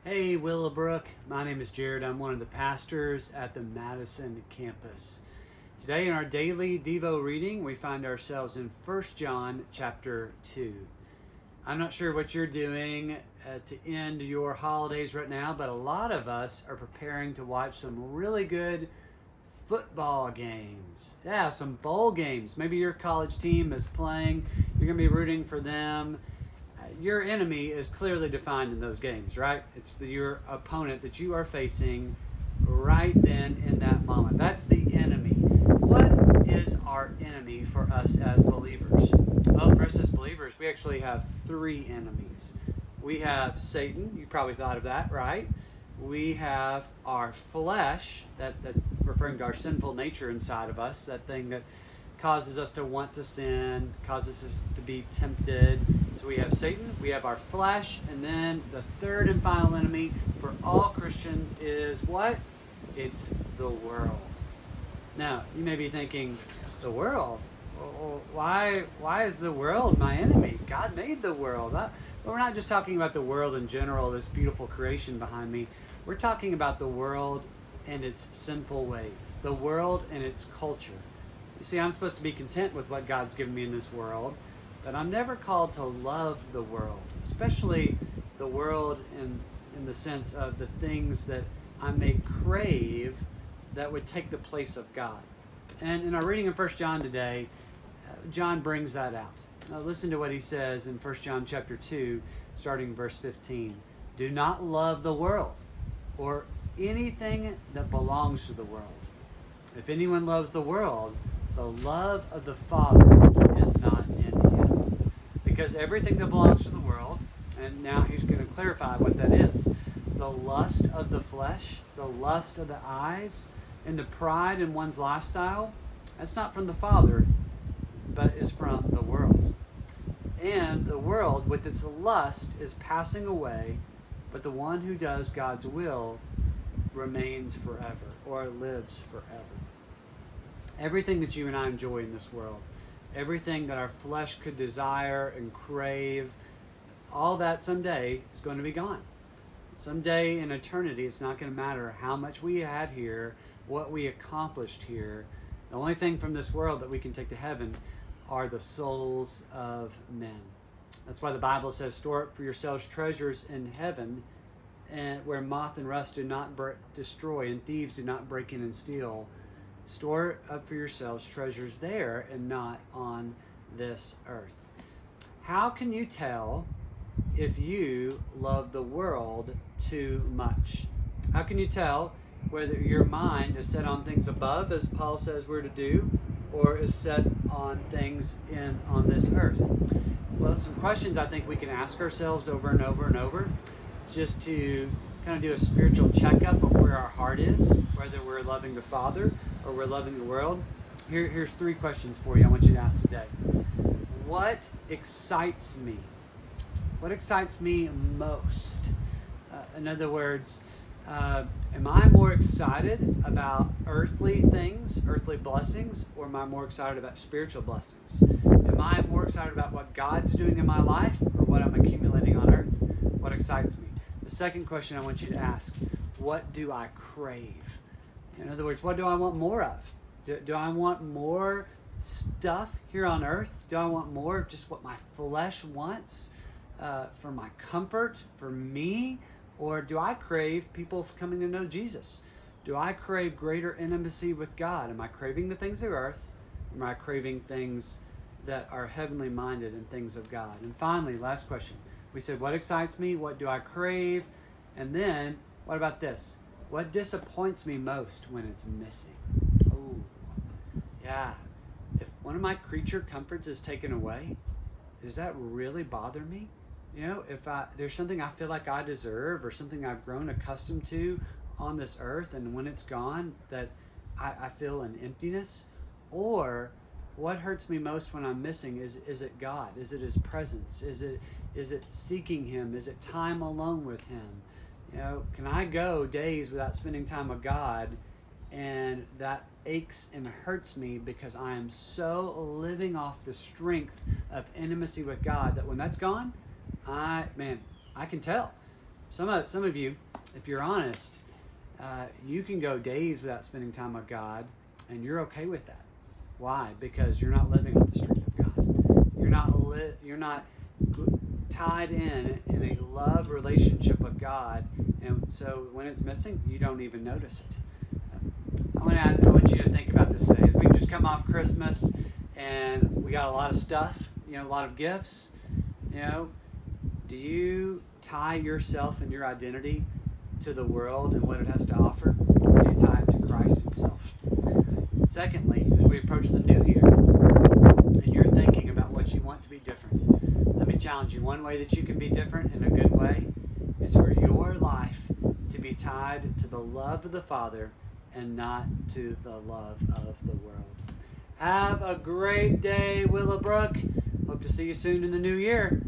Hey Willowbrook, my name is Jared. I'm one of the pastors at the Madison campus. Today in our daily Devo reading, we find ourselves in 1 John chapter 2. I'm not sure what you're doing to end your holidays right now, but a lot of us are preparing to watch some really good football games. Yeah, some bowl games. Maybe your college team is playing. You're going to be rooting for them. Your enemy is clearly defined in those games, right? It's your opponent that you are facing right then in that moment. That's the enemy. What is our enemy for us as believers? Well, for us as believers, we actually have three enemies. We have Satan. You probably thought of that, right? We have our flesh, that referring to our sinful nature inside of us, that thing that causes us to want to sin, causes us to be tempted. So we have Satan, we have our flesh, and then the third and final enemy for all Christians is what? It's the world. Now, you may be thinking, the world? Well, why is the world my enemy? God made the world. But we're not just talking about the world in general, this beautiful creation behind me. We're talking about the world and its sinful ways, the world and its culture. You see, I'm supposed to be content with what God's given me in this world, but I'm never called to love the world, especially the world in the sense of the things that I may crave that would take the place of God. And in our reading in 1 John today, John brings that out. Now listen to what he says in 1 John chapter 2, starting verse 15. Do not love the world or anything that belongs to the world. If anyone loves the world, the love of the Father is not in him. Because everything that belongs to the world, and now he's going to clarify what that is, the lust of the flesh, the lust of the eyes, and the pride in one's lifestyle, that's not from the Father, but is from the world. And the world, with its lust, is passing away, but the one who does God's will remains forever, or lives forever. Everything that you and I enjoy in this world, everything that our flesh could desire and crave, all that someday is going to be gone. Someday in eternity, it's not going to matter how much we had here, what we accomplished here. The only thing from this world that we can take to heaven are the souls of men. That's why the Bible says, store up for yourselves treasures in heaven, and where moth and rust do not destroy, and thieves do not break in and steal. Store up for yourselves treasures there and not on this earth. How can you tell if you love the world too much? How can you tell whether your mind is set on things above, as Paul says we're to do, or is set on things on this earth? Well, some questions I think we can ask ourselves over and over and over, just to kind of do a spiritual checkup of where our heart is, whether we're loving the Father or we're loving the world. Here's three questions for you I want you to ask today. What excites me? What excites me most? In other words, am I more excited about earthly things, earthly blessings, or am I more excited about spiritual blessings? Am I more excited about what God's doing in my life or what I'm accumulating on earth? What excites me? The second question I want you to ask, what do I crave? In other words, what do I want more of? Do I want more stuff here on earth? Do I want more of just what my flesh wants for my comfort, for me? Or do I crave people coming to know Jesus? Do I crave greater intimacy with God? Am I craving the things of earth? Or am I craving things that are heavenly minded and things of God? And finally, last question. We said, what excites me? What do I crave? And then, what about this? What disappoints me most when it's missing? Oh, yeah. If one of my creature comforts is taken away, does that really bother me? You know, if there's something I feel like I deserve or something I've grown accustomed to on this earth, and when it's gone, that I feel an emptiness? Or what hurts me most when I'm missing? Is it God? Is it His presence? Is it seeking Him? Is it time alone with Him? You know, can I go days without spending time with God, and that aches and hurts me because I am so living off the strength of intimacy with God that when that's gone, I can tell. Some of you, if you're honest, you can go days without spending time with God, and you're okay with that. Why? Because you're not living off the strength of God. You're not tied in a love relationship with God, and so when it's missing, you don't even notice it. I want you to think about this today. As we just come off Christmas, and we got a lot of stuff, a lot of gifts. Do you tie yourself and your identity to the world and what it has to offer? Or do you tie it to Christ himself? Secondly, as we approach the new year, and you're thinking about what you want to be different, let me challenge you. One way that you can be different in a good way is for your life to be tied to the love of the Father and not to the love of the world. Have a great day, Willowbrook. Hope to see you soon in the new year.